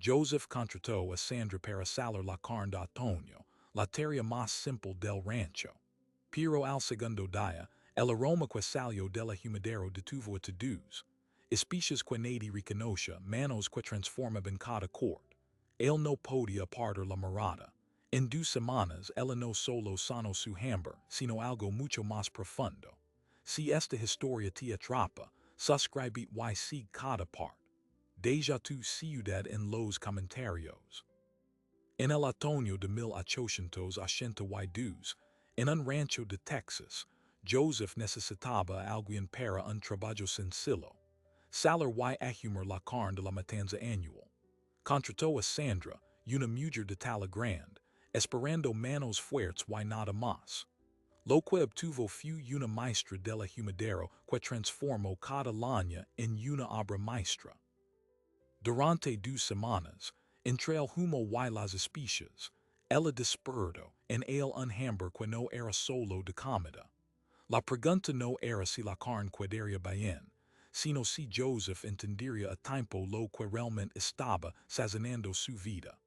Joseph contrató a Sandra para salar la carne de otoño, la tarea más simple del rancho. Pero al segundo día, el aroma que salió de la humidero detuvo a todos. Especies que nadie reconoce, manos que transformaban cada corte. Él no podía apartar la mirada. En 2 semanas, él no solo sanó su hambre, sino algo mucho más profundo. Si esta historia te atrapa, suscribite y sigue cada parte. Deja tu ciudad en los comentarios. En el otoño de 1882, en un rancho de Texas, Joseph necesitaba alguien para un trabajo sencillo. Salar y ahumar la carne de la matanza anual. Contrató a Sandra, una mujer de talla grande, esperando manos fuertes y nada más. Lo que obtuvo fue una maestra de la humidero que transformó cada laña en una obra maestra. Durante 2 semanas, entre el humo y las especies, ella despertó en él un hambre que no era solo de comida. La pregunta no era si la carne quedaría bien, sino si Joseph entendería a tiempo lo que realmente estaba sazonando su vida.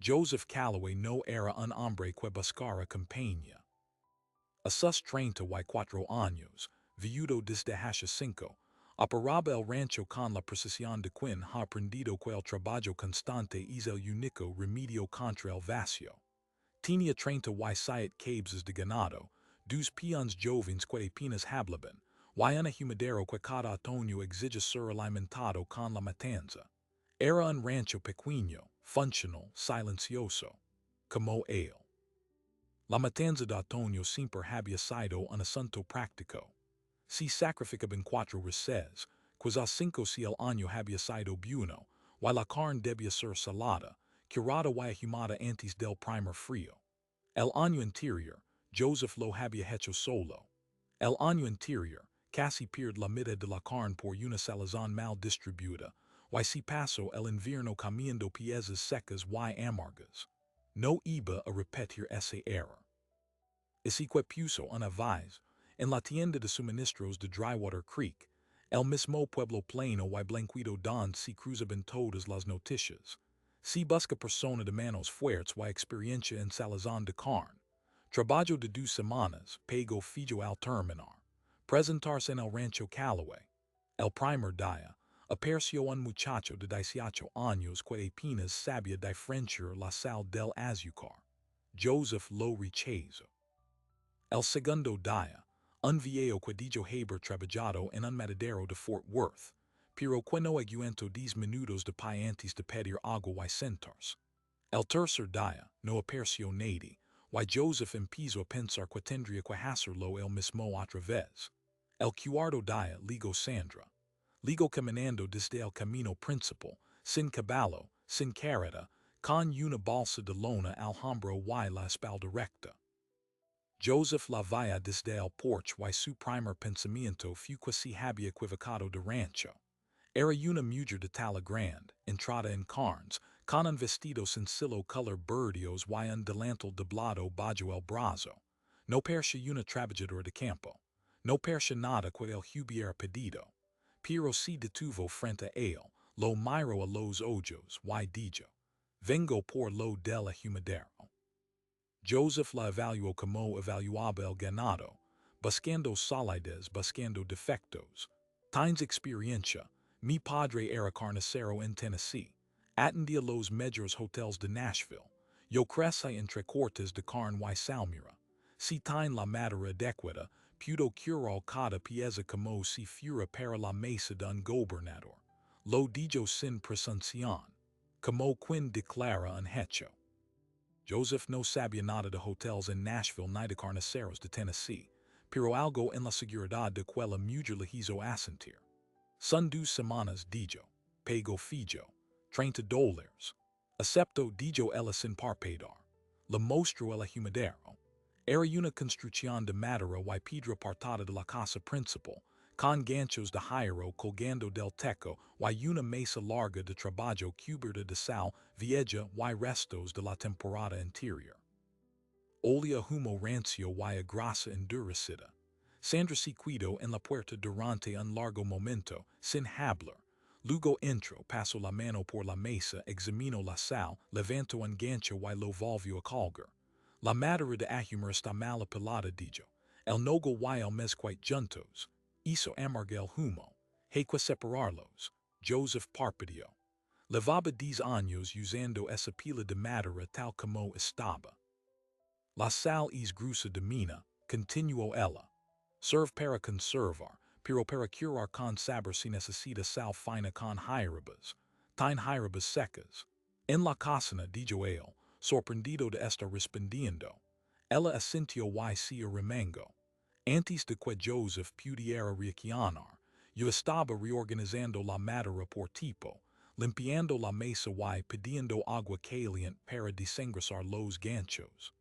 Joseph Calloway no era un hombre que buscara compañía. A sus 34 años, viudo desde hace 5, operaba el rancho con la precisión de quien ha aprendido que el trabajo constante es el único remedio contra el vacío. Tenía 37 cabezas de ganado, 2 peones jóvenes que apenas hablaban, y un humidero que cada otoño exige ser alimentado con la matanza. Era un rancho pequeño, funcional, silencioso, como él. La matanza de otoño siempre había sido un asunto práctico. Si sacrificaban 4 reses, quizás 5 si el año había sido bueno, y la carne debía ser salada, curada y ahumada antes del primer frío. El año anterior, Joseph lo había hecho solo. El año anterior, casi pierde la mitad de la carne por una salazón mal distribuida, y se pasó el invierno comiendo piezas secas y amargas. No iba a repetir ese error. Así que puso una vez, en la tienda de suministros de Drywater Creek, el mismo pueblo pleno y blanquito donde se cruzaban todas las noticias. Si busca persona de manos fuertes y experiencia en salazón de carne. Trabajo de 2 semanas, pago fijo al terminar. Presentarse en el rancho Calloway. El primer día, apareció un muchacho de 18 años que apenas sabía diferenciar la sal del azúcar. Joseph lo rechazó. El segundo día, un viejo que dijo haber trabajado en un matadero de Fort Worth, pero que no aguantó 10 minutos de pie antes de pedir agua y sentarse. El tercer día, no apareció nadie, y Joseph empezó a pensar que tendría que hacerlo él mismo otra vez. El cuarto día, ligó Sandra. Ligó caminando desde el camino principal, sin caballo, sin carreta, con una bolsa de lona al hombro y la espalda recta. Joseph la veía desde el porche y su primer pensamiento fue que se había equivocado de rancho. Era una mujer de talla grande, entrada en carnes, con un vestido sencillo color verdoso y un delantal doblado bajo el brazo. No parecía una trabajadora de campo. No parecía nada que él hubiera pedido. Pero se detuvo frente a él, lo miró a los ojos y dijo: "Vengo por lo del humidero." Joseph la evaluó como evaluaba el ganado, buscando solidez, buscando defectos. Tienes experiencia. Mi padre era carnicero en Tennessee. Atendía los mejores hoteles de Nashville. Yo crecí entre cortes de carne y salmira. Si tiene la madera adecuada, puedo curar cada pieza como si fuera para la mesa de un gobernador. Lo dijo sin presunción. Como quien declara un hecho. Joseph no sabía nada de hoteles en Nashville ni de carniceros de Tennessee, pero algo en la seguridad de que la mujer le hizo asentir. Son 2 semanas dijo, pago fijo, $30. Acepto dijo ella sin parpadear. Le mostró el humidero. Era una construcción de madera y piedra apartada de la casa principal, con ganchos de hierro colgando del techo y una mesa larga de trabajo cubierta de sal vieja y restos de la temporada anterior. Olía humo rancio y a grasa endurecida. Sandra se quedó en la puerta durante un largo momento, sin hablar. Luego entro, paso la mano por la mesa, examino la sal, levanto un gancho y lo volvio a colgar. La madera de ahumor está mal apilada, dijo. El nogo y el mes quite juntos. Hizo amarga el humo. Hay que separarlos. Joseph parpadeó. Levaba 10 años usando esa pila de madera tal como estaba. La sal es gruesa de mina, continuó ella. Serve para conservar, pero para curar con sabor se necesita sal fina con hierbas. Tin hierbas secas. En la cocina, dijo él, sorprendido de estar respondiendo. Ella asintió y se remango. Antes de que Joseph pudiera reaccionar, yo estaba reorganizando la madera por tipo, limpiando la mesa y pidiendo agua caliente para desengrasar los ganchos.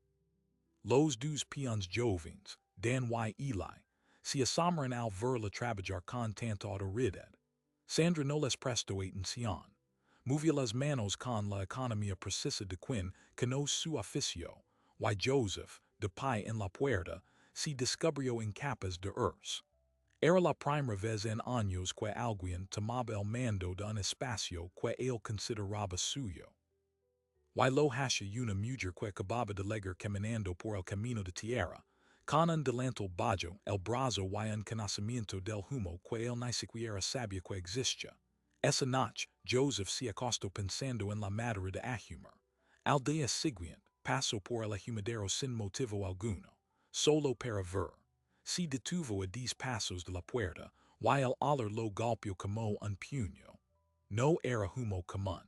Los dos peons jovens, Dan y Eli, se asomaron al verla trabajar con tanta autoridad. Sandra no les prestó atención. Movía las manos con la economía precisa de quien conoce su oficio, y Joseph, de pie en la puerta, se descubrió incapaz de irse. Era la primera vez en años que alguien tomaba el mando de un espacio que él consideraba suyo. Y lo hacía una mujer que acababa de llegar caminando por el camino de tierra, con un delantal bajo, el brazo y un conocimiento del humo que él ni siquiera sabía que existía. Esa noche, Joseph se acostó pensando en la madera de ahumar. Al día siguiente, pasó por el ahumidero sin motivo alguno, solo para ver. Se detuvo a 10 pasos de la puerta, y el olor lo golpeó como un puño. No era humo común.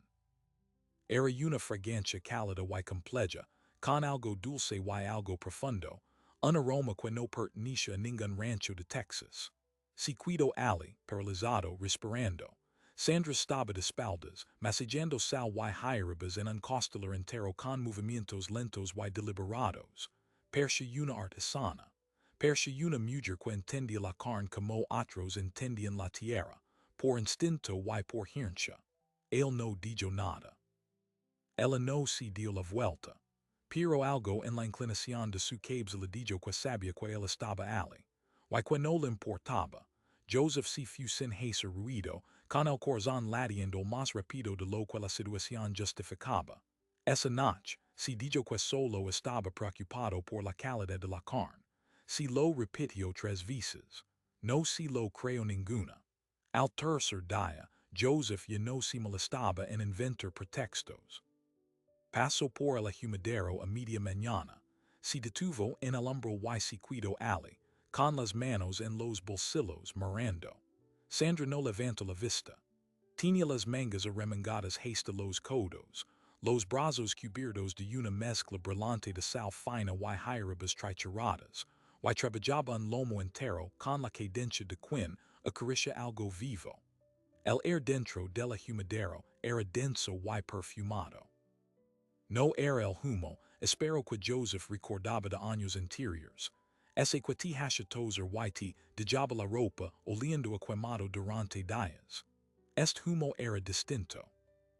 Era una fragancia cálida y compleja, con algo dulce y algo profundo, un aroma que no pertenecía a ningún rancho de Texas. Se quedó Ali, paralizado, respirando. Sandra estaba de espaldas, masillando sal y hierbas en un costal entero con movimientos lentos y deliberados. Parecía una artesana. Parecía una mujer que entendía la carne como otros entendían la tierra, por instinto y por herencia. Él no dijo nada. Ella no se dio la vuelta. Pero algo en la inclinación de su cabeza le dijo que sabía que él estaba ali. Y que no le importaba. Joseph se fue sin hacer ruido, con el corazón latiendo más rápido de lo que la situación justificaba. Esa noche, se dijo que solo estaba preocupado por la calidad de la carne. Se lo repitió 3 veces. No se lo creyó ninguna. Al tercer día, Joseph ya no se molestaba en inventar pretextos. Pasó por el ahumidero a media mañana. Se detuvo en el hombro y se quedó ali, con las manos en los bolsillos mirando. Sandra no levantó la vista. Tenía las mangas arremangadas hasta los codos, los brazos cubiertos de una mezcla brillante de sal fina y hierbas tricheradas, y trabajaba un lomo entero con la cadencia de quien acaricia algo vivo. El aire dentro del ahumidero era denso y perfumado. No era el humo, espero que Joseph recordaba de años anteriores. Ese que te hachatoser y te dejaba la ropa oliendo a quemado durante días. Este humo era distinto.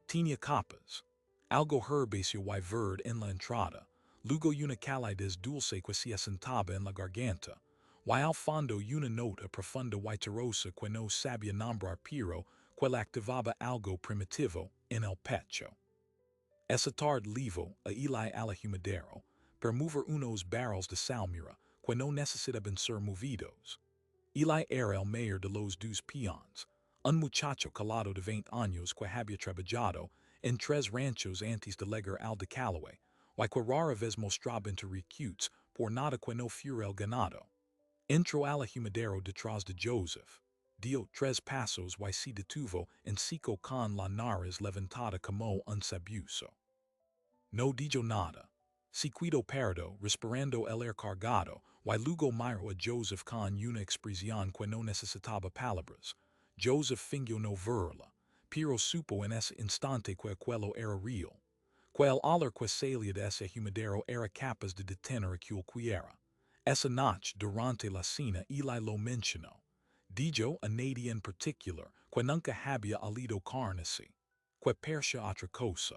Tenía capas. Algo herbáceo y verde en la entrada, luego una calidez dulce que se asentaba en la garganta, y al fondo una nota profunda y terrosa que no sabía nombrar pero que le activaba algo primitivo en el pecho. Esa tarde levo a Eli al ahumidero para mover unos barrels de salmuera que no necesitaban ser movidos. Eli era el mayor de los 2 peons, un muchacho calado de 20 años que había trabajado en 3 ranchos antes de llegar al de Callaway, y que rara vez mostraba interrogaciones por nada que no fuera el ganado. Entró al ahumidero detrás de Joseph. Dio 3 pasos y se detuvo en seco con la nariz levantada como un sabueso. No dijo nada. Se quedó parado, respirando el aire cargado, y luego miró a Joseph con una expresión que no necesitaba palabras. Joseph fingió no verla, pero supo en ese instante que aquello era real. Que el olor que salía de ese humidero era capaz de detener a cualquiera. Esa noche, durante la cena, Eli lo mencionó. Dijo a nadie en particular que nunca había olido carne así. Que parecía otra cosa.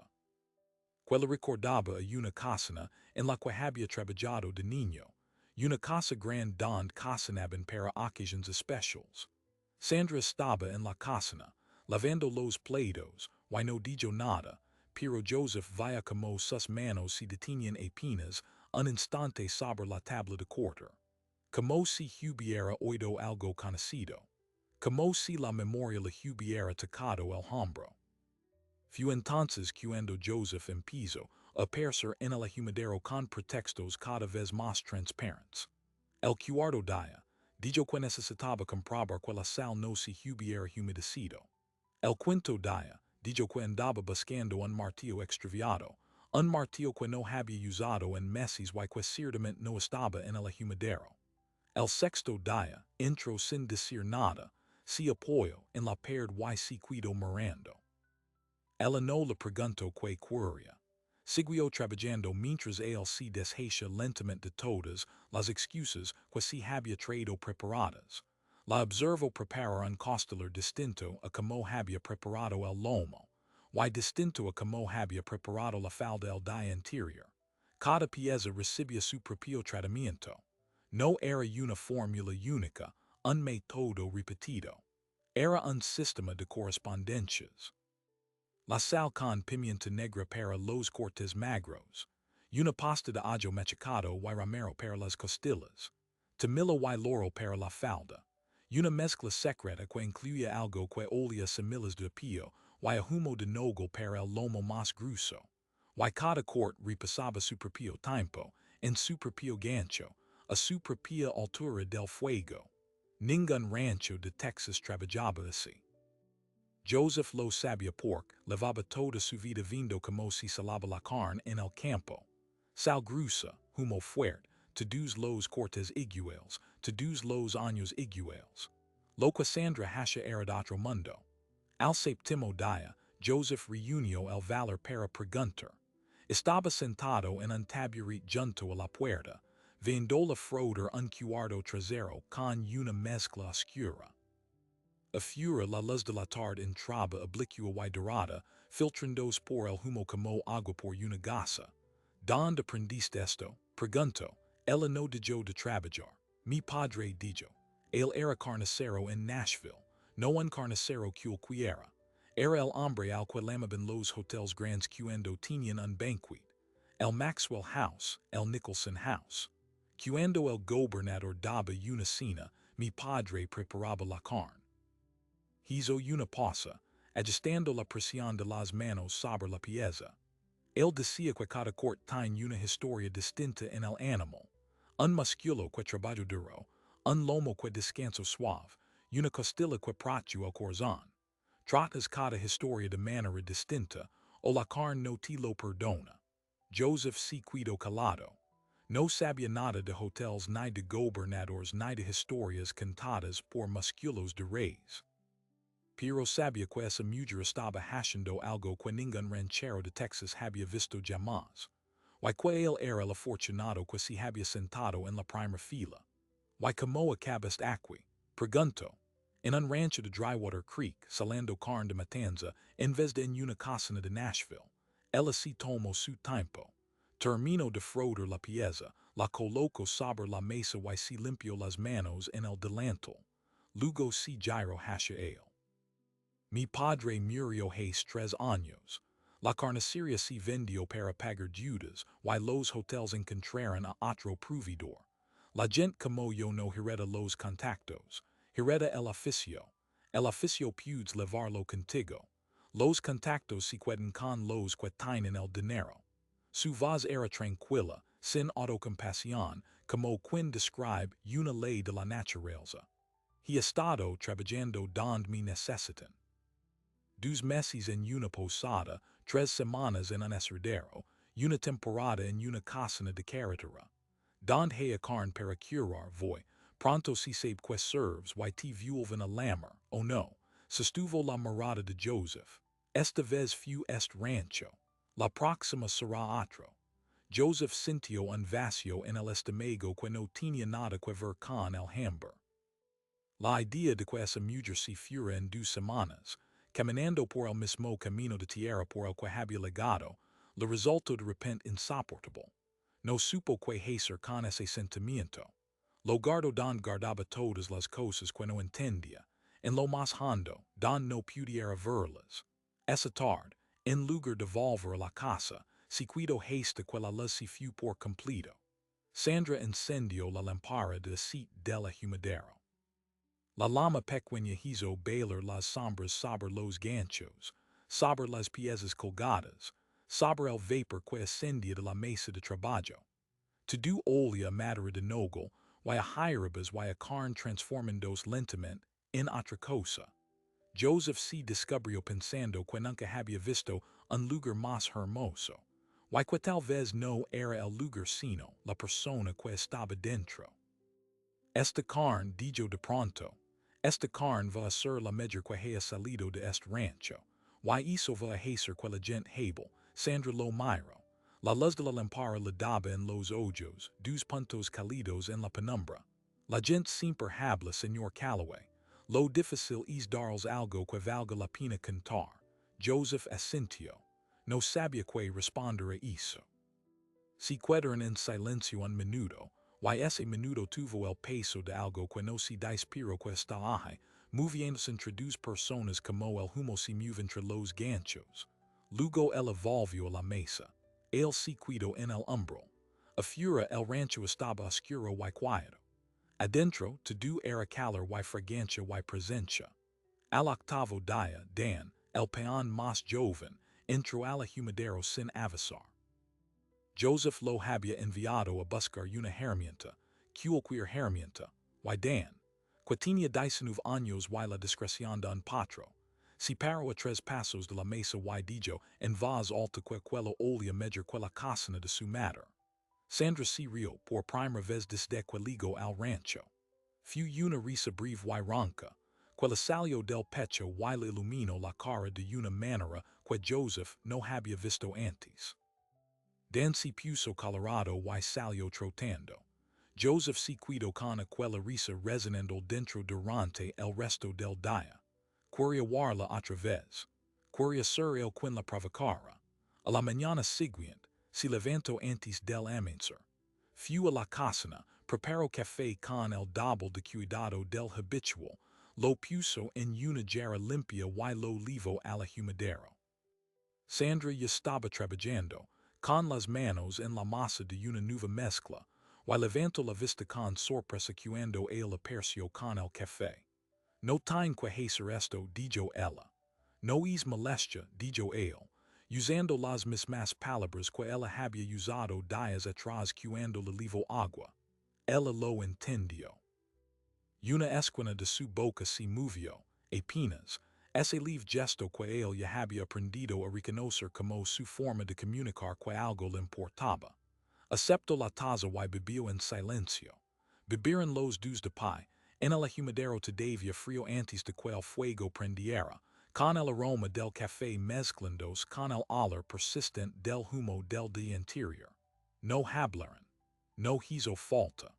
Que le recordaba a una casona en la que había trabajado de niño, una casa grande donde cocinaban para ocasiones especiales. Sandra estaba en la casona, lavando los platos, y no dijo nada, pero Joseph via como sus manos se detenían apenas un instante sobre la tabla de cortar. Como si hubiera oído algo conocido. Como si la memoria le hubiera tocado el hombro. Fue entonces cuando Joseph empezó a aparecer en el humidero con pretextos cada vez más transparentes. El cuarto día, dijo que necesitaba comprobar que la sal no se hubiera humedecido. El quinto día, dijo que andaba buscando un martillo extraviado, un martillo que no había usado en meses y que ciertamente no estaba en el humidero. El sexto día, entró sin decir nada, se apoyó en la pared y se quedó mirando. Ella no le preguntó que quería. Siguió trabajando mientras él se deshacía lentamente de todas las excusas que se había traído preparadas. La observó preparar un costal distinto a como había preparado el lomo, y distinto a como había preparado la falda el día anterior. Cada pieza recibía su propio tratamiento. No era una fórmula única, un método repetido. Era un sistema de correspondencias. La sal con pimienta negra para los cortes magros. Una pasta de ajo machacado y romero para las costillas. Tomillo y laurel para la falda. Una mezcla secreta que incluía algo que olía semillas de apio y a humo de nogal para el lomo más grueso. Y cada corte repasaba su propio tiempo, en su propio gancho, a su propia altura del fuego. Ningún rancho de Texas trabajaba así. Joseph lo sabía porque levaba toda su vida viendo como se salaba la carne en el campo. Sal gruesa, humo fuerte, todos los cortes iguales, todos los años iguales. Lo que Sandra hasha era de otro mundo. Al séptimo día, Joseph reunió el valor para preguntar. Estaba sentado en un taburete junto a la puerta, viendo la froder un cuarto trasero con una mezcla oscura. Afuera la luz de la tarde entraba oblicua y dorada, filtrándose por el humo como agua por una gasa. ¿Dónde aprendiste esto? Preguntó. Ella no dejó de trabajar. Mi padre dijo. Él era carnicero en Nashville, no un carnicero cualquiera. Era el hombre al que llamaban los hotels grandes cuando tenían un banquet. El Maxwell House, el Nicholson House. Cuando el gobernador daba una cena, mi padre preparaba la carne. Hizo una pausa, ajustando la presión de las manos sobre la pieza. Él decía que cada corte tiene una historia distinta en el animal. Un músculo que trabajo duro, un lomo que descanso suave, una costilla que protege el corazón. Tratas cada historia de manera distinta, o la carne no te lo perdona. Joseph se quedó calado. No sabía nada de hotels ni de gobernadores ni de historias contadas por músculos de reyes. Pero sabía que esa mujer estaba haciendo algo que ningún ranchero de Texas había visto jamás. Y que él era el afortunado que se había sentado en la primera fila. Y como acabaste aquí, preguntó. En un rancho de Drywater Creek, salando carne de matanza, en vez de en una casona de Nashville. Ella se tomó su tiempo. Terminó de frotar la pieza, la colocó sobre la mesa y se limpió las manos en el delantal. Luego se giró hacia él. Mi padre murió hace 3 años. La carnicería se vendió para pagar deudas, y los hotels encontraron a otro proveedor. La gente como yo no hereda los contactos, hereda el oficio. El oficio puedes llevarlo contigo. Los contactos se quedan con los que tienen el dinero. Su voz era tranquila, sin autocompasión, como quien describe una ley de la naturaleza. He estado trabajando donde me necesitan. 2 meses en una posada, 3 semanas en un escudero, una temporada en una casona de carretera. Donde haya carne para curar, voy, pronto se sabe que serves y te vuelven a lamar, o no, sostuvo la mirada de Joseph. Esta vez fue este rancho. La próxima será otro. Joseph sintió un vacío en el estómago que no tenía nada que ver con el hambre. La idea de que esa mujer se fuera en 2 semanas, caminando por el mismo camino de tierra por el que había llegado, le resultó de repente insoportable. No supo qué hacer con ese sentimiento. Lo guardó donde guardaba todas las cosas que no entendía, en lo mas hondo, don no pudiera verlas. Esa tarde, en lugar de volver a la casa, si cuido haste quella luz si fu por completo. Sandra encendió la lámpara de aceite della humidero. La lama pequeña hizo bailar las sombras sobre los ganchos, sobre las piezas colgadas, sobre el vapor que ascendía de la mesa de trabajo. To do olía madera de nogal, y a hierabas y a carne transformandos lentamente en otra cosa. Joseph se descubrió pensando que nunca había visto un lugar más hermoso, y que tal vez no era el lugar sino la persona que estaba dentro. Esta carne, dijo de pronto, esta carne va a ser la mejor que haya salido de este rancho, y eso va a hacer que la gente hable. Sandra lo miró. La luz de la lámpara le daba en los ojos, dos puntos cálidos en la penumbra. La gente siempre habla, señor Calloway. Lo difícil es darles algo que valga la pena contar. Joseph asintió. No sabía que responder a eso. Se quedaron en silencio un minuto, y ese minuto tuvo el peso de algo que no se despiro que está ahí, moviéndose entre dos personas como el humo se mueve entre los ganchos. Luego él volvió a la mesa. Él se quedó en el umbral. Afuera el rancho estaba oscuro y quieto. Adentro, todo era calor y fragancia y presencia. Al octavo día, Dan, el peón más joven, entró a la humidero sin avisar. Joseph lo había enviado a buscar una herramienta, cualquier herramienta, y Dan, que tenía 19 años y la discreción de un patro, se paró a 3 pasos de la mesa y dijo en voz alta que quello olía mejor que la cocina de su madre. Sandra se rió por primera vez desde que llegó al rancho. Fu una risa breve y ronca, que le salió del pecho y le iluminó la cara de una manera que Joseph no había visto antes. Dan se puso colorado y salió trotando. Joseph se quedó con aquella risa resonando dentro durante el resto del día. Quería verla otra vez. Quería ser el quien la provocara. A la mañana siguiente, se levantó antes del amanecer. Fue a la cocina, preparó café con el doble de cuidado del habitual, lo puso en una jarra limpia y lo llevó a la humidero. Sandra ya estaba trabajando, con las manos en la masa de una nueva mezcla, y levantó la vista con sorpresa cuando él apareció con el café. No tiene que hacer esto, dijo ella. No es molestia, dijo él, usando las mismas palabras que ella había usado días atrás cuando le llevó agua. Ella lo entendió. Una esquina de su boca se movió, apenas, ese leve gesto que él ya había aprendido a reconocer como su forma de comunicar que algo le importaba. Aceptó la taza y bebió en silencio. Bebieron los dos de pie, en el humidero todavía frío antes de que el fuego prendiera, con el aroma del café mezclándose con el olor persistente del humo del día interior. No hablaron. No hizo falta.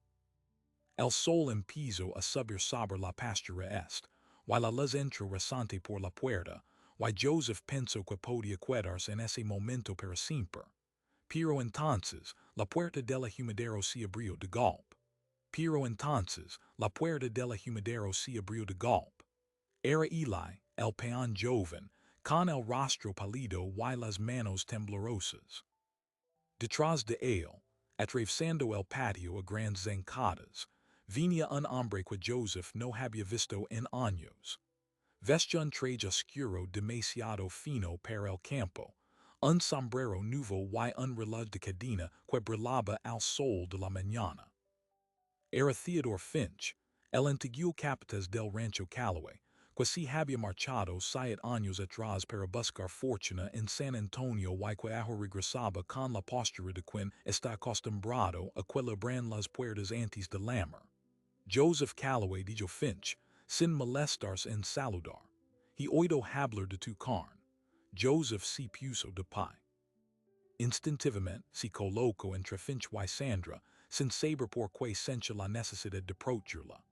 El sol empezó a subir sobre la pastura este, y la luz entró rasante por la puerta, y Joseph pensó que podía quedarse en ese momento para siempre. Pero entonces, la puerta del humidero se abrió de golpe. Era Eli, el peón joven, con el rostro pálido y las manos temblorosas. Detrás de él, atravesando el patio a grandes zancadas, venía un hombre que Joseph no había visto en años. Vestía un traje oscuro demasiado fino para el campo, un sombrero nuevo y un reloj de cadena que brillaba al sol de la mañana. Era Theodore Finch, el antiguo capataz del rancho Calloway, que se había marchado 7 años atrás para buscar fortuna en San Antonio y que ahora regresaba con la postura de quien está acostumbrado a que le abran las puertas antes de llamar. Joseph Calloway, dijo Finch, sin molestarse en saludar. He oído hablar de tu carne. Joseph se puso de pie. Instintivamente se colocó entre Finch y Sandra, sin saber por qué sentía la necesidad de aprovecharla.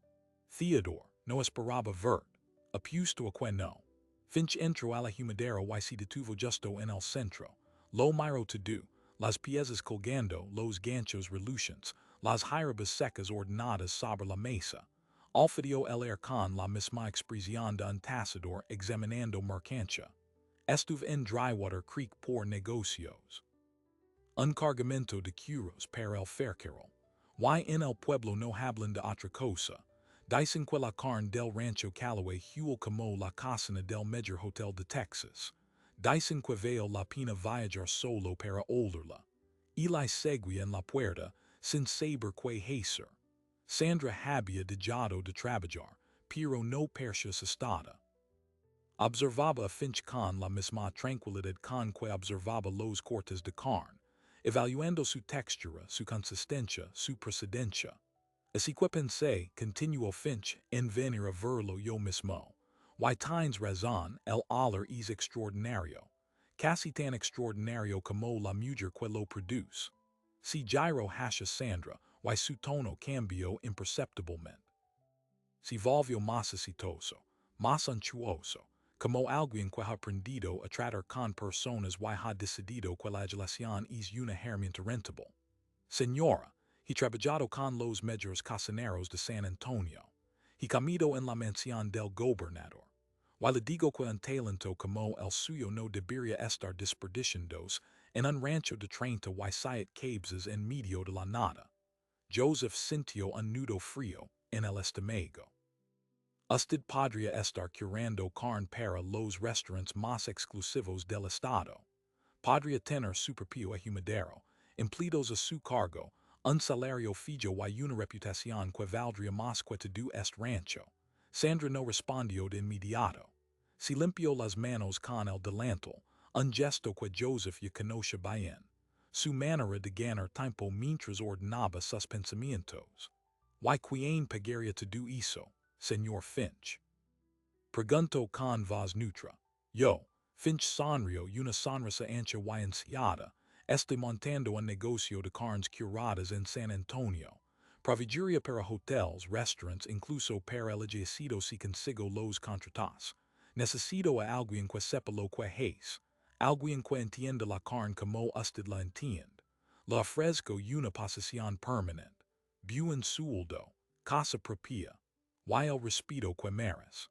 Theodore no esperaba verte, apuesto a que no. Finch entró a la humidero y se detuvo justo en el centro. Lo miró todo, las piezas colgando, los ganchos relucientes, las jiramas secas ordenadas sobre la mesa. Alfidio el con la misma expresión de un tasador examinando mercancía. Estuve en Drywater Creek por negocios. Un cargamento de curos para el fercarol. Y en el pueblo no hablan de otra cosa. Dicen que la carne del rancho Callaway huel como la cocina del mejor hotel de Texas. Dicen que vale la pena viajar solo para olerla. Eli seguía en la puerta, sin saber qué hacer. Sandra había dejado de trabajar, pero no perdió su estada. Observaba a Finch con la misma tranquilidad con que observaba los cortes de carne, evaluando su textura, su consistencia, su procedencia. Así que pensé, continuó Finch, en venir a verlo yo mismo. Y tienes razón, el olor es extraordinario. Casi tan extraordinario como la mujer que lo produce. Si giro hacia Sandra, y su tono cambió imperceptiblemente. Si volvió más exitoso, más anchuoso, como alguien que ha aprendido a tratar con personas y ha decidido que la adulación es una herramienta rentable. Señora, he trabajado con los mejores cocineros de San Antonio. He comido en la mansión del gobernador. Y le digo que un talento como el suyo no debería estar desperdiciándose en un rancho de 30 y 7 cabezas en medio de la nada. Joseph sintió un nudo frío en el estómago. Usted podría estar curando carne para los restaurantes más exclusivos del estado. Podría tener su propio ahumidero, empleados a su cargo, un salario fijo y una reputación que valdría más que todo este rancho. Sandra no respondió de inmediato. Se limpió las manos con el delantal, un gesto que Joseph ya conoce bien. Su manera de ganar tiempo mientras ordenaba sus pensamientos. ¿Y quién pagaría todo eso, señor Finch? Preguntó con voz neutra. Yo, Finch sonrió una sonrisa ancha y ansiada. Estoy montando un negocio de carnes curadas en San Antonio. Proveeduría para hotels, restaurants, incluso para el ejército si consigo los contratos. Necesito a alguien que sepa lo que es. Alguien que entienda la carne como usted la entiende. Le ofrezco una posición permanente. Buen sueldo, casa propia. Y el respeto que merece.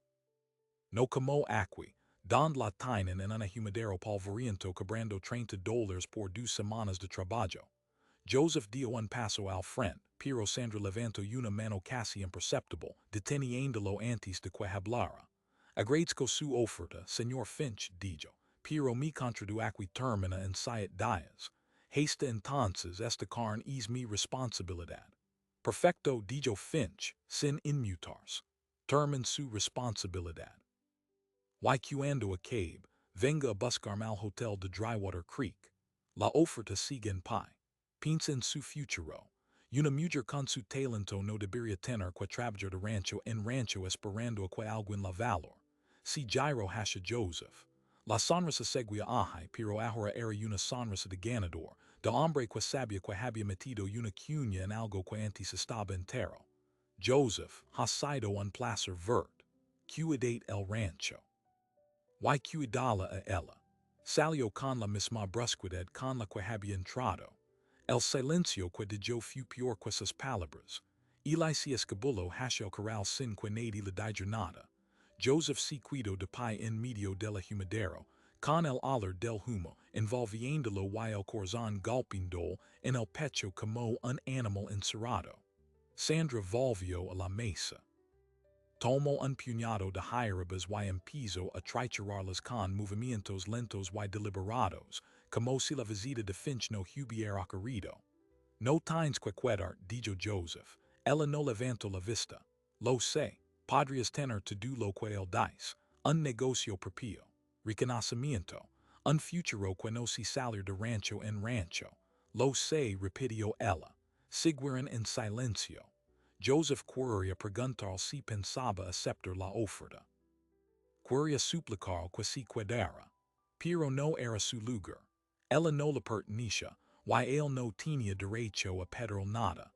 No como aquí, donde la tienen en un ahumidero polvoriento cobrando $30 por 2 semanas de trabajo. Joseph dio un paso al frente, pero Sandra levantó una mano casi imperceptible, deteniéndolo antes de que hablara. Agradezco su oferta, señor Finch, dijo, pero mi contrato aquí termina en 7 días. Hasta entonces esta carne es mi responsabilidad. Perfecto, dijo Finch, sin inmutarse. Termina su responsabilidad. Y cuando acabe, venga a buscarme al hotel de Drywater Creek. La oferta sigue en pie. Piensa en su futuro. Una mujer con su talento no debería tener que trabajar de rancho en rancho esperando a que alguien la valore. Si giro hacia Joseph. La sonrisa seguía ahí, pero ahora era una sonrisa de ganador, de hombre que sabía que había metido una cuña en algo que antes estaba entero. Joseph ha sido un placer verte. Cuidate el rancho. Y cuidala a ella. Salió con la misma brusquedad con la que había entrado. El silencio que dejó fue peor que sus palabras. Eli se escabuló hacia el corral sin que nadie le dijera nada. Joseph se quedó de pie en medio del humidero, con el olor del humo, envolviéndolo y el corazón golpeando en el pecho como un animal encerrado. Sandra volvió a la mesa. Tomó un puñado de hierbas y empezó a triturarlas con movimientos lentos y deliberados, como si la visita de Finch no hubiera ocurrido. No tienes que cuidar, dijo Joseph. Ella no levantó la vista. Lo sé, podrías tener todo lo que él dice. Un negocio propio. Reconocimiento. Un futuro que no se salir de rancho en rancho. Lo sé, repitió ella. Siguieron en silencio. Joseph quería preguntar si pensaba aceptar la oferta. Quería suplicar que se quedara. Pero no era su lugar. Ella no le pertenecía, y él no tenía derecho a pedir nada.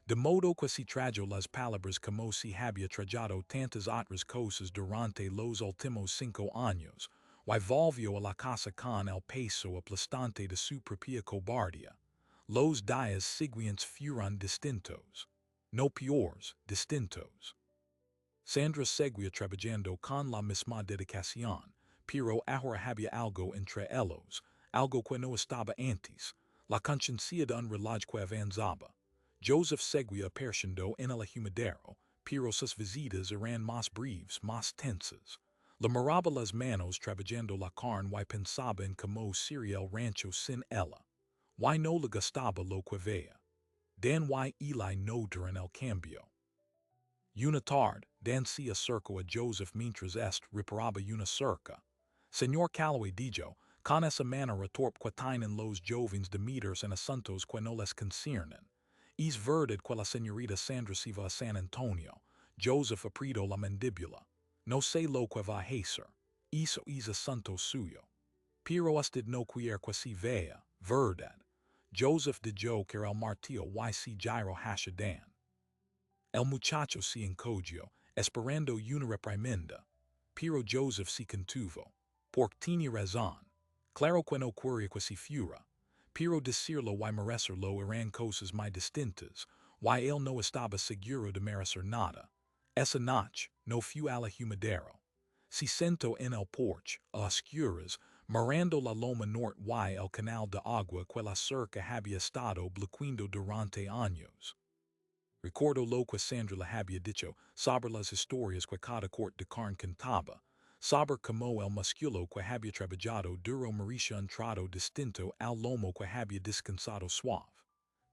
De modo que se tragó las palabras como si había tragado tantas otras cosas durante los últimos 5 años, y volvió a la casa con el peso aplastante de su propia cobardía. Los días siguientes fueron distintos. No peores, distintos. Sandra seguía trabajando con la misma dedicación, pero ahora había algo entre ellos, algo que no estaba antes, la conciencia de un reloj que avanzaba. Joseph seguía apareciendo en el humidero, pero sus visitas eran más breves, más tensas. Le miraba las manos trabajando la carne y pensaba en cómo sería el rancho sin ella. Y no le gustaba lo que veía. Dan y Eli notaron el cambio. Una tarde, Dan se acercó a Joseph mientras reparaba una cerca. Señor Calloway dijo, con esa manera torpe que tienen los jóvenes de meterse en asuntos que no les conciernen. Es verdad que la señorita Sandra se va a San Antonio. Joseph apretó la mandíbula. No sé lo que va a hacer. Eso es asunto suyo. Pero usted no quiere que se vea, verdad. Joseph dijo que el martillo y se giró hacia Dan. El muchacho se encogió, esperando una reprimenda. Pero Joseph se contuvo. Porque tenía razón. Claro que no quería que se fuera. Pero decirlo y merecerlo eran cosas muy distintas, y él no estaba seguro de merecer nada. Esa noche, no fue a la humidero. Se sentó en el porche, a oscuras, mirando la loma norte y el canal de agua que la cerca había estado bloqueando durante años. Recordó lo que Sandra le había dicho sobre las historias que cada corte de carne contaba, sobre cómo el músculo que había trabajado duro merecía un trato distinto al lomo que había descansado suave.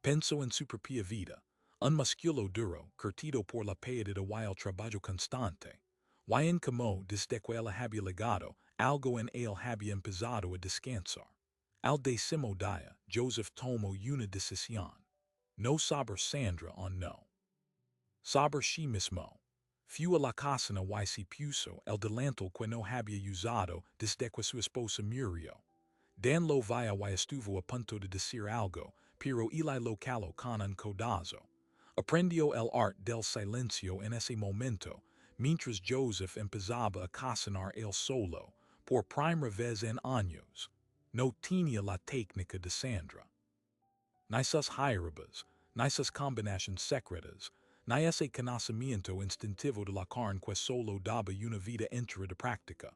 Pensó en su propia vida, un músculo duro, curtido por la piedad y el trabajo constante. Y en cómo, desde que él había legado, algo en él había empezado a descansar. Al décimo día, Joseph tomó una decisión. No sobre Sandra o no. Sobre sí mismo. Fue a la cocina y se puso el delantal que no había usado desde que su esposa murió. Dan lo veía y estuvo a punto de decir algo, pero Eli lo caló con un codazo. Aprendió el arte del silencio en ese momento, mientras Joseph empezaba a cocinar él solo, por primera vez en años. No tenía la técnica de Sandra. Ni sus hierbas, ni sus combinaciones secretas, ni ese conocimiento instintivo de la carne que solo daba una vida entera de práctica.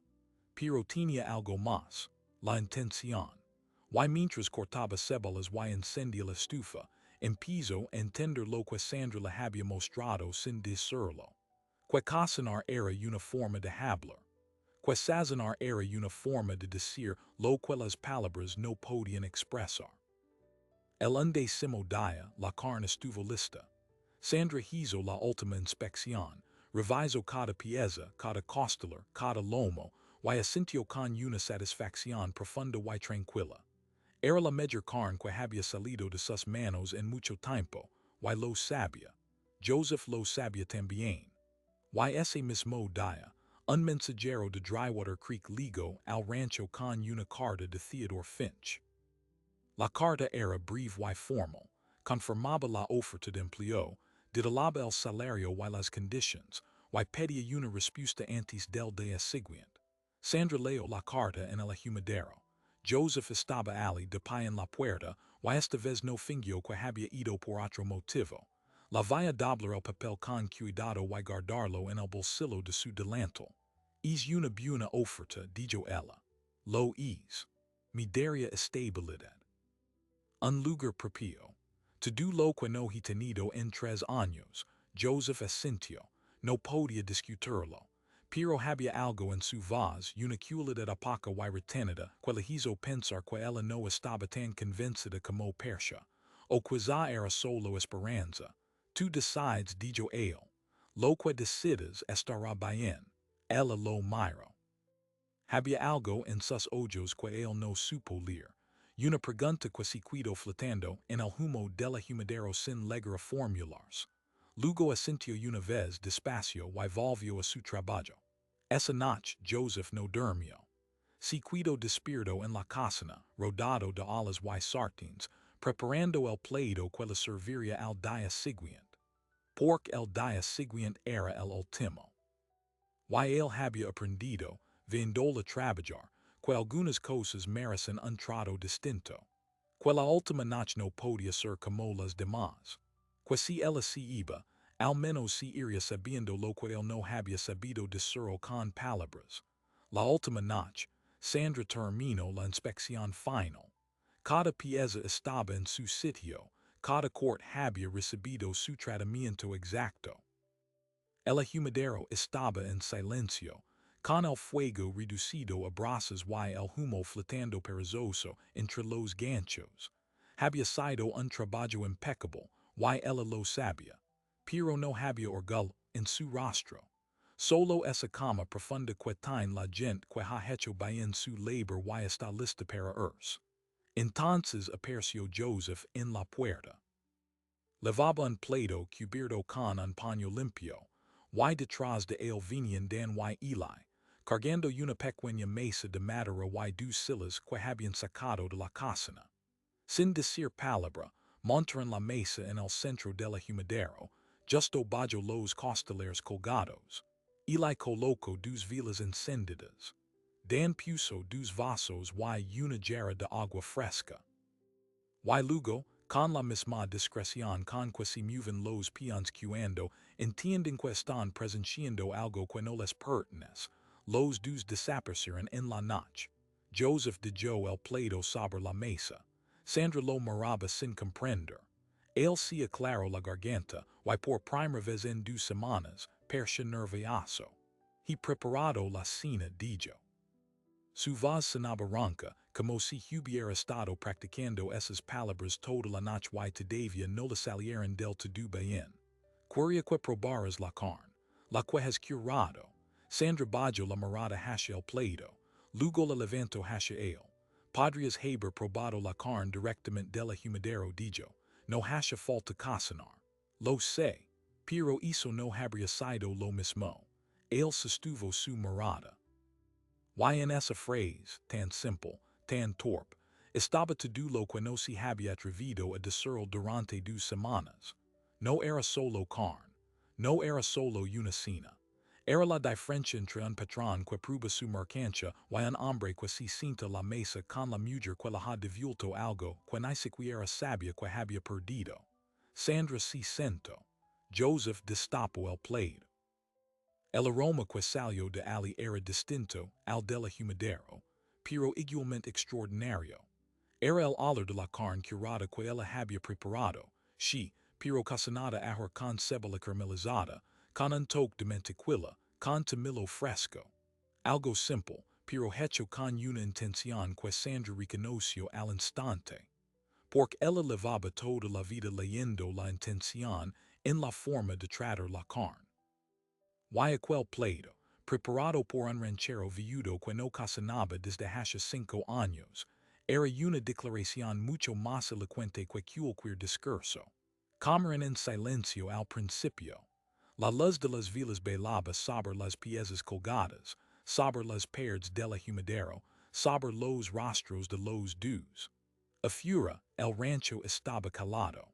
Pero tenía algo más, la intención. Y mientras cortaba cebollas y encendía la estufa, empezó a entender lo que Sandra le había mostrado sin decirlo. Que cocinar era una forma de hablar. Que sazonar era una forma de decir lo que las palabras no podían expresar. El undécimo día, la carne estuvo lista. Sandra hizo la última inspección, revisó cada pieza, cada costilla, cada lomo, y asintió con una satisfacción profunda y tranquila. Era la mejor carne que había salido de sus manos en mucho tiempo, y lo sabía. Joseph lo sabía también. Y ese mismo día, un mensajero de Drywater Creek ligó al rancho con una carta de Theodore Finch. La carta era breve y formal, conformaba la oferta de empleo, detallaba el salario y las condiciones, y pedía una respuesta antes del día siguiente. Sandra leyó la carta en el humidero. Joseph estaba allí de pie en la puerta, y esta vez no fingió que había ido por otro motivo. La vaya doblar el papel con cuidado y guardarlo en el bolsillo de su delantal. Es una buena oferta, dijo ella. Lo es. Me daría estabilidad. Un lugar propio. To do lo que no he tenido en 3 años, Joseph asintió, no podía discutirlo. Pero había algo en su voz, una cualidad opaca y retenida, que le hizo pensar que ella no estaba tan convencida como Persia, o quizá era solo esperanza. Tú decides, dijo él. Lo que decidas estará bien. Ella lo miró. Había algo en sus ojos que él no supo leer. Una pregunta que se quedó flotando en el humo del humidero sin lograr formularse. Luego asintió una vez despacio y volvió a su trabajo. Esa noche Joseph no durmió. Se quedó despierto en la cocina, rodeado de alas y sartenes, preparando el plato que le serviría al día siguiente. Porque el día siguiente era el último. Y él había aprendido, viendo la trabajar, que algunas cosas merecen un trato distinto. Que la última noche no podía ser como las demás. Que si ella se iba, al menos si iria sabiendo lo que él no había sabido decirlo con palabras. La última noche, Sandra terminó la inspección final. Cada pieza estaba en su sitio, cada quart había recibido su tratamiento exacto. El humidero estaba en silencio, con el fuego reducido a brasas y el humo flotando perezoso entre los ganchos. Había sido un trabajo impecable, y ella lo sabía. Pero no había orgullo en su rostro. Solo esa calma profunda que tiene la gente que ha hecho bien su labor y está lista para irse. Entonces apareció Joseph en la puerta. Levaba un plato cubierto con un paño limpio, y detrás de él venían Dan y Eli, cargando una pequeña mesa de madera y dos sillas que habían sacado de la cocina. Sin decir palabra, montaron la mesa en el centro del humidero, justo bajo los costaleros colgados. Eli colocó dos velas encendidas. Dan puso dos vasos y una jarra de agua fresca. Y luego, con la misma discreción con que se mueven los peones cuando entienden que están presenciando algo que no les pertenece, los dos desaparecieron en la noche. Joseph dejó el plato sobre la mesa. Sandra lo miraba sin comprender. Él se aclaró la garganta, y por primera vez en 2 semanas, parecía nervioso. He preparado la cena, dijo. Su voz sonaba ronca, como si hubiera estado practicando esas palabras toda la noche y todavía no le salieron del todo bien. Quería que probaras la carne, la que has curado. Sandra bajó la mirada hacia el plato, luego la levantó hacia él. Podrías haber probado la carne directamente del humidero, dijo. No hace falta cocinar. Lo sé, pero eso no habría sido lo mismo. Él sostuvo su mirada. Y en esa frase, tan simple, tan torpe, estaba todo lo que no se había atrevido a decirlo durante 2 semanas. No era solo carne, no era solo una cena. Era la diferencia entre un patrón que prueba su mercancía y un hombre que se sienta a la mesa con la mujer que le ha devuelto algo que ni siquiera sabía que había perdido. Sandra se sentó. Joseph destapó el plato. El aroma que salió de Ali era distinto al del humidero, pero igualmente extraordinario. Era el olor de la carne curada que ella había preparado, sí, pero cocinada a con cebolla caramelizada, con un toque de mantequilla, con tomillo fresco. Algo simple, pero hecho con una intención que Sandra reconoció al instante. Porque ella llevaba toda la vida leyendo la intención en la forma de tratar la carne. Y aquel plato, preparado por un ranchero viudo que no cocinaba desde hace 5 años, era una declaración mucho más elocuente que cualquier discurso. Comieron en silencio al principio. La luz de las velas bailaba sobre las piezas colgadas, sobre las paredes del humidero, sobre los rostros de los dos. Afuera, el rancho estaba calado.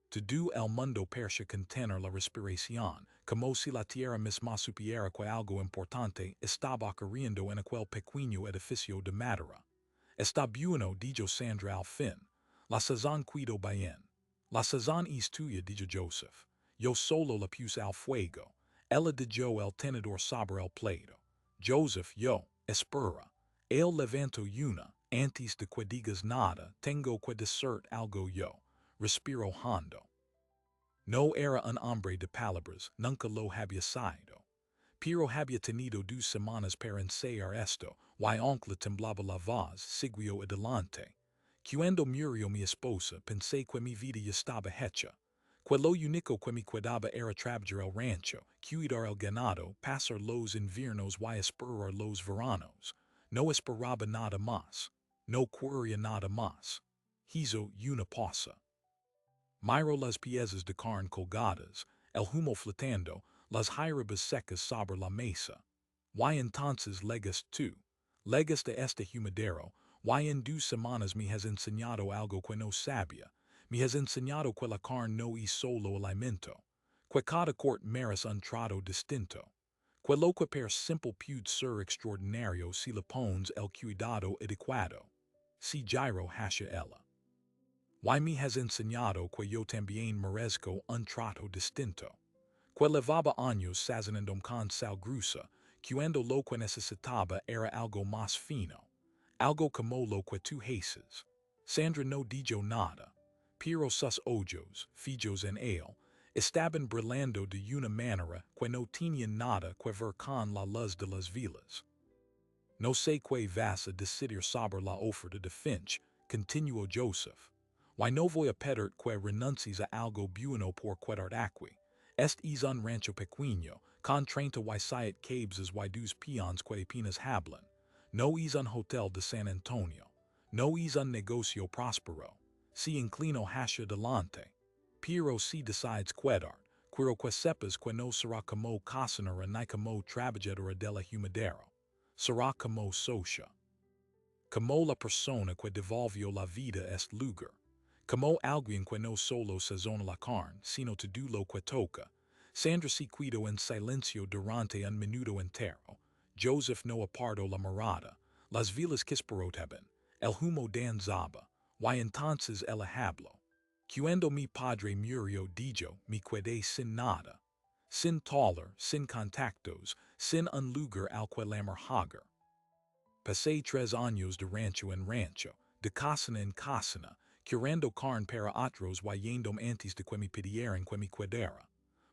Todo el mundo parecía contener la respiración, como si la tierra misma supiera que algo importante estaba ocurriendo en aquel pequeño edificio de madera. Está bueno, dijo Sandra al fin. La sazón cuido bien. La sazón es tuya, dijo Joseph. Yo solo la puse al fuego. Ella dejó el tenedor sobre el plato. Joseph, yo, espera. Él levantó una. Antes de que digas nada, tengo que decir algo yo. Respiró hondo. No era un hombre de palabras, nunca lo había sido. Pero había tenido 2 semanas para ensayar esto, y aunque temblaba la voz, siguió adelante. Cuando murió mi esposa, pensé que mi vida ya estaba hecha. Que lo único que me quedaba era trabajar el rancho, cuidar el ganado, pasar los inviernos y esperar los veranos. No esperaba nada más. No quería nada más. Hizo una pausa. Miró las piezas de carne colgadas, el humo flotando, las jiramas secas sobre la mesa. Y entonces legas tú, legas de este humidero, y en 2 semanas me has enseñado algo que no sabía, me has enseñado que la carne no es solo alimento, que cada quart merece un trato distinto, que lo que per simple puede ser extraordinario si le pones el cuidado adecuado. Si giro hacia ella. Y me has enseñado que yo también merezco un trato distinto. que levaba años sazonando con sal gruesa, cuando lo que necesitaba era algo más fino, algo como lo que tú haces. Sandra no dijo nada, pero sus ojos, fijos en él, estaban brillando de una manera que no tenían nada que ver con la luz de las velas. No sé qué vas a decidir sobre la oferta de Finch, continuó Joseph. Why no voy a pedir que renuncies a algo bueno por quedar aquí. Este es un rancho pequeño, con 37 cabezas y dos peones que apenas hablan. No es un hotel de San Antonio. No es un negocio próspero. Si inclino hacia adelante. Pero si decides quedar, quiero que sepas que no será como cocinera ni como trabajadora de la humidero. Será como socia. Como la persona que devolvió la vida a este lugar. Como alguien que no solo sazona la carne, sino todo lo que toca. Sandra se quedó en silencio durante un minuto entero. Joseph no apartó la mirada. Las velas chisperoteaban. El humo danzaba. Y entonces ella habló. Cuando mi padre murió dijo, me quedé sin nada. Sin taller, sin contactos, sin un lugar al que lamer hagar. Pasé 3 años de rancho en rancho, de casana en casana, curando carne para otros y yendo antes de que me pidieran que me quedara.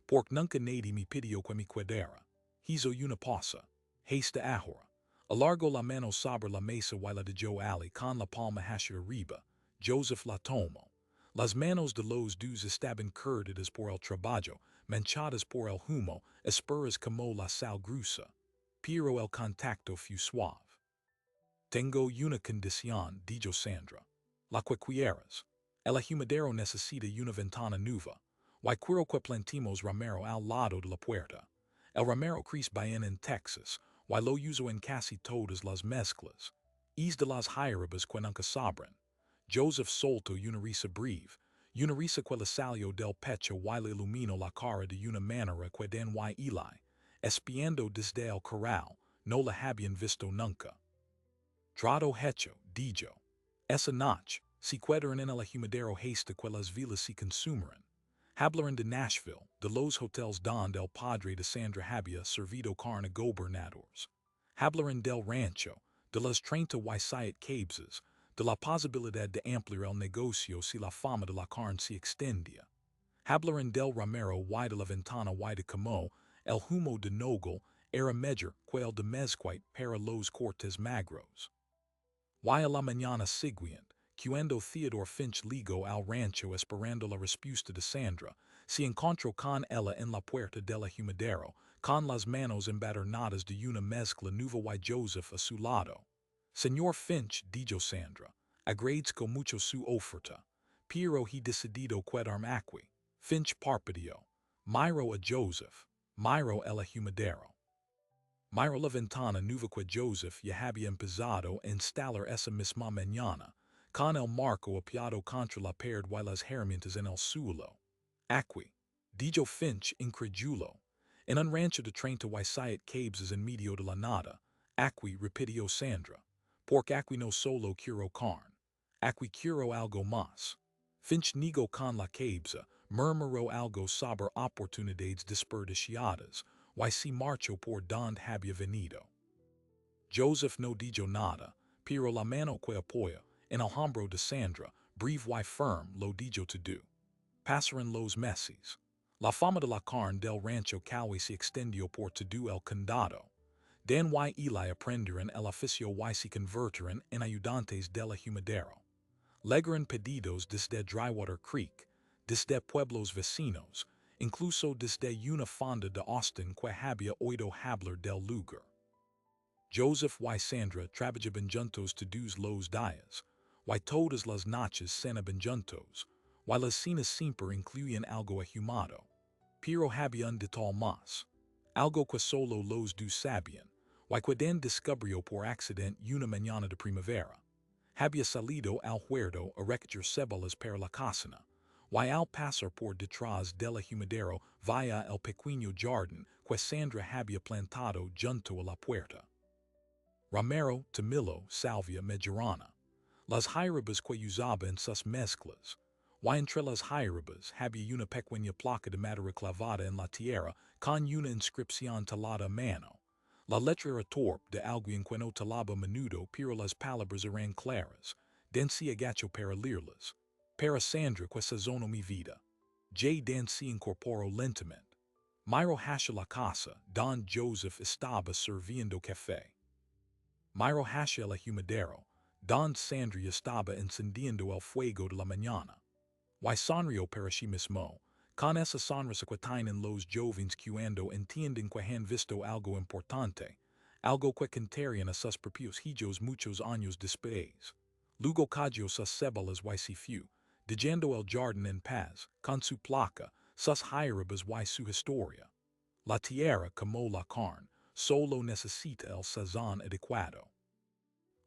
Porque nunca nadie me pidió que me quedara. Hizo una pausa. Haste ahora. Alargó la mano sobre la mesa y la dejó ali con la palma hacia arriba. Joseph la tomó. Las manos de los dos estaban curtidas por el trabajo, manchadas por el humo, asperas como la sal gruesa. Pero el contacto fue suave. Tengo una condición, dijo Sandra. La que quieras. El humidero necesita una ventana nueva. Y quiero que plantemos ramero al lado de la puerta. El ramero crece bien en Texas, y lo uso en casi todas las mezclas. Es de las hierbas que nunca sobran. Joseph soltó una risa breve, una risa que le salió del pecho y le iluminó la cara de una manera que Dan y Eli, espiando desde el corral, no la habían visto nunca. Trato hecho, dijo. Esa noche, se quedaron en el humidero hasta que las velas se consumaran. Hablaron de Nashville, de los hotels donde el padre de Sandra había servido carne a gobernadores. Hablaron del rancho, de las 37 cabezas, de la posibilidad de ampliar el negocio si la fama de la carne se extendía. Hablaron del ramero y de la ventana y de cómo el humo de Nogel era mejor que el de mezquite para los cortes magros. Y a la mañana siguiente, cuando Theodore Finch llegó al rancho esperando la respuesta de Sandra, se encontró con ella en la puerta del humidero, con las manos embadurnadas de una mezcla nueva y Joseph a su lado. Señor Finch, dijo Sandra, agradezco mucho su oferta, pero he decidido quedarme aquí. Finch parpadeó. Miro a Joseph. Miro el humidero. Miro la ventana nueva que Joseph ya había empezado a instalar esa misma mañana, con el marco apiado contra la pared y las herramientas en el suelo. Aquí, dijo Finch incrédulo, en un rancho de 37 cabezas en medio de la nada. Aquí, repitió Sandra, porque aquí no solo quiero carne, aquí quiero algo más. Finch negó con la cabeza, murmuró algo sobre oportunidades desperdiciadas, y se marchó por donde había venido. Joseph no dijo nada, pero la mano que apoya en el hombro de Sandra, breve y firme, lo dijo todo. Pasaron los meses. La fama de la carne del rancho Cowie se extendió por todo el condado. Dan y Eli aprendieron el oficio y se convirtieron en ayudantes del humidero. Legaron pedidos desde Drywater Creek, desde pueblos vecinos, incluso desde una fonda de Austin que había oído hablar del lugar. Joseph y Sandra trabajaban juntos todos los días, y todas las noches cenaban juntos, y las cenas siempre incluían algo ahumado. Pero había un detalle más, algo que solo los dos sabían, y que Dan descubrió por accidente una mañana de primavera. Había salido al huerto a recoger cebollas para la cocina, y al pasar por detrás del humidero via el pequeño jardín que Sandra había plantado junto a la puerta. Romero, tomillo, salvia, majorana, las hierbas que usaba en sus mezclas, Y entre las hierbas había una pequeña placa de madera clavada en la tierra con una inscripción talada a mano. La letra era torpe de alguien que no talaba menudo, pero las palabras eran claras. Densi agacho para leerlas. Para Sandra que sazonó mi vida. J. Densi incorporó lentamente. Miro hacia la casa, Don Joseph estaba sirviendo café. Miro hacia el humidero, Don Sandra estaba encendiendo el fuego de la mañana. Y sonrió para sí mismo. Con esa sonrisa que tienen los jóvenes cuando entienden que han visto algo importante, algo que contarían a sus propios hijos muchos años después. Luego cayó sus cebollas y se fue, dejando el jardín en paz, con su placa, sus hierbas y su historia. La tierra como la carne, solo necesita el sazón adecuado.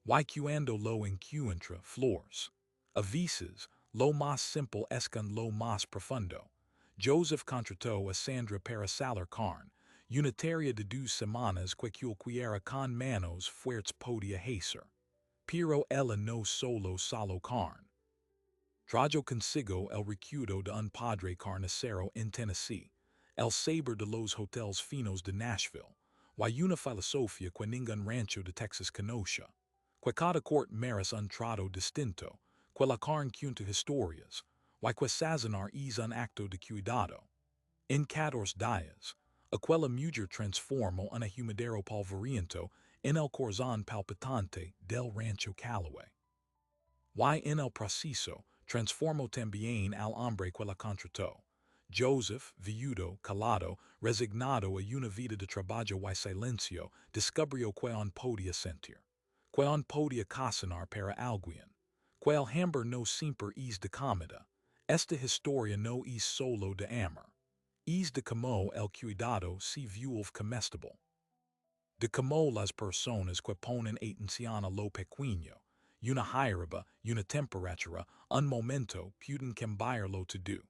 Y cuando lo encuentra flores. A veces, lo más simple es con lo más profundo. Joseph contrató a Sandra para salar carne, una tarea de 2 semanas que cualquiera con manos fuertes podía hacer. Pero ella no solo carne. Trajo consigo el recuerdo de un padre carnicero en Tennessee, el saber de los hoteles finos de Nashville, y una filosofía que ningún rancho de Texas conoce. Que cada corte merece un trato distinto, que la carne cuenta historias, y que sazonar es un acto de cuidado. En 14 días, aquella mujer transformó un humidero polvoriento en el corazón palpitante del rancho Callaway. Y en el proceso, transformó también al hombre que la contrató. Joseph, viudo, calado, resignado a una vida de trabajo y silencio, descubrió que on podía sentir, que on podía cocinar para alguien, que el hambre no siempre es de comida. Esta historia no es solo de amor, es de cómo el cuidado se vuelve comestible. De cómo las personas que ponen atención a lo pequeño, una hierba, una temperatura, un momento, pueden cambiarlo todo.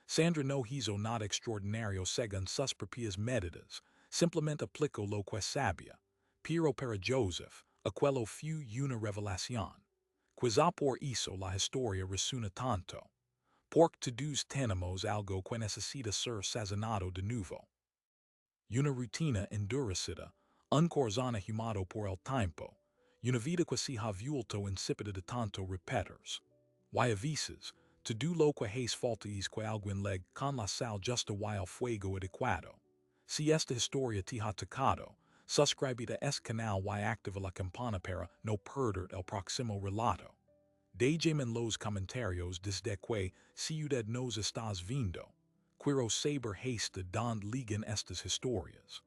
Sandra no hizo nada extraordinario según sus propias medidas, simplemente aplicó lo que sabía. Pero para Joseph, aquello fue una revelación. Quizá por eso la historia resuena tanto. Porque todos tenemos algo que necesita ser sazonado de nuevo. Una rutina endurecida, un corazón ahumado por el tiempo, una vida que se ha vuelto insípida de tanto repetirse. Y a veces, todo lo que hace falta es que alguien le con la sal justa y el fuego adecuado. Si esta historia te ha tocado, suscríbete a este canal y activa la campana para no perder el próximo relato. Déjame en los comentarios desde que ciudad nos estás viendo. Quiero saber hasta dónde ligan estas historias.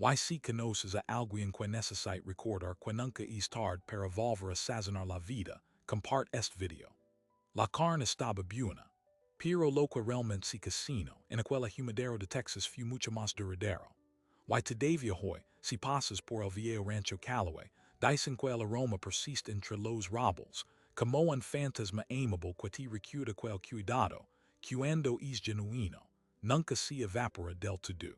Y si conoces a alguien que necesita recordar que nunca es tarde para volver a sazonar la vida, comparte este video. La carne estaba buena, pero lo que realmente se cocinó en aquel humidero de Texas fue mucho más duradero. Y todavía hoy, si pasas por el viejo rancho Callaway, dicen que el aroma persiste entre los ramos, como un fantasma amable que te recuerda que el cuidado, cuando es genuino, nunca se evapora del todo.